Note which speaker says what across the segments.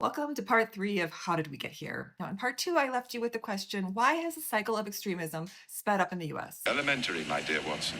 Speaker 1: Welcome to part three of How Did We Get Here? Now, in part two, I left you with the question, why has the cycle of extremism sped up in the US?
Speaker 2: Elementary, my dear Watson.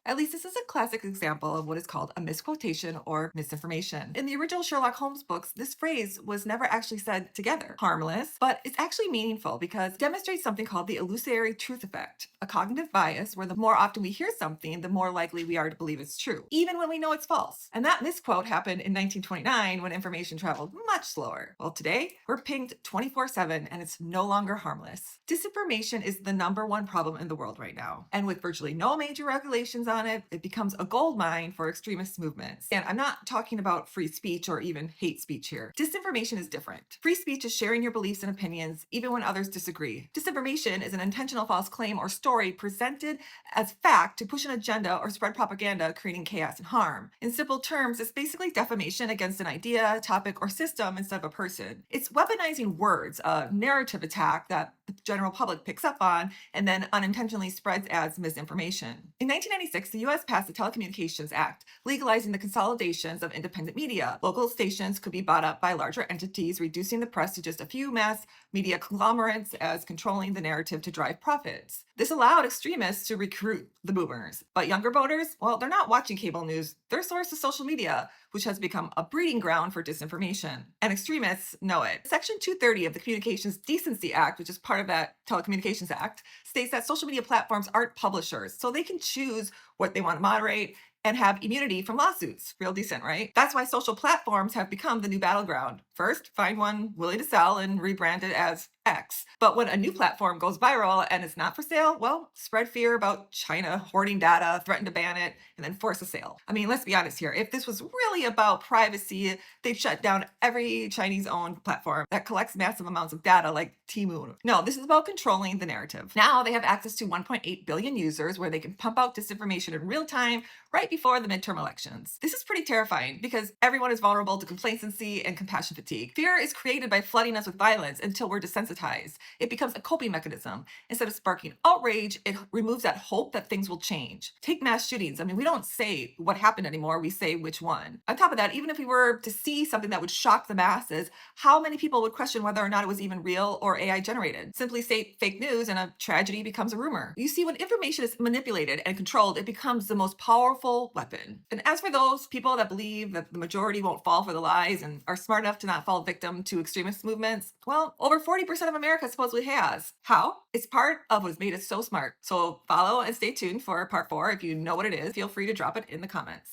Speaker 1: At least this is a classic example of what is called a misquotation or misinformation. In the original Sherlock Holmes books, this phrase was never actually said together. Harmless, but it's actually meaningful because it demonstrates something called the illusory truth effect, a cognitive bias where the more often we hear something, the more likely we are to believe it's true, even when we know it's false. And that misquote happened in 1929 when information traveled much slower. Well, today we're pinged 24/7 and it's no longer harmless. Disinformation is the number one problem in the world right now. And with virtually no major regulations on it, it becomes a gold mine for extremist movements. And I'm not talking about free speech or even hate speech here. Disinformation is different. Free speech is sharing your beliefs and opinions even when others disagree. Disinformation is an intentional false claim or story presented as fact to push an agenda or spread propaganda, creating chaos and harm. In simple terms, it's basically defamation against an idea, topic, or system instead of a person. It's weaponizing words, a narrative attack that the general public picks up on and then unintentionally spreads as misinformation. In 1996, the US passed the Telecommunications Act, legalizing the consolidations of independent media. Local stations could be bought up by larger entities, reducing the press to just a few mass media conglomerates as controlling the narrative to drive profits. This allowed extremists to recruit the boomers. But younger voters, well, they're not watching cable news. Their source is social media, which has become a breeding ground for disinformation. And extremists know it. Section 230 of the Communications Decency Act, which is part of that Telecommunications Act, states that social media platforms aren't publishers, so they can choose what they want to moderate and have immunity from lawsuits. Real decent, right? That's why social platforms have become the new battleground. First, find one willing to sell and rebrand it as X. But when a new platform goes viral and it's not for sale, well, spread fear about China hoarding data, threaten to ban it, and then force a sale. I mean, let's be honest here. If this was really about privacy, they'd shut down every Chinese owned platform that collects massive amounts of data like Temu. No, this is about controlling the narrative. Now they have access to 1.8 billion users where they can pump out disinformation in real time right before the midterm elections. This is pretty terrifying because everyone is vulnerable to complacency and compassion fatigue. Fear is created by flooding us with violence until we're desensitized. It becomes a coping mechanism. Instead of sparking outrage, it removes that hope that things will change. Take mass shootings. I mean, we don't say what happened anymore, we say which one. On top of that, even if we were to see something that would shock the masses, how many people would question whether or not it was even real or AI generated? Simply say fake news and a tragedy becomes a rumor. You see, when information is manipulated and controlled, it becomes the most powerful weapon. And as for those people that believe that the majority won't fall for the lies and are smart enough to not fall victim to extremist movements, well, over 40% of America supposedly has. How? It's part of what's made us so smart. So follow and stay tuned for part four. If you know what it is, feel free to drop it in the comments.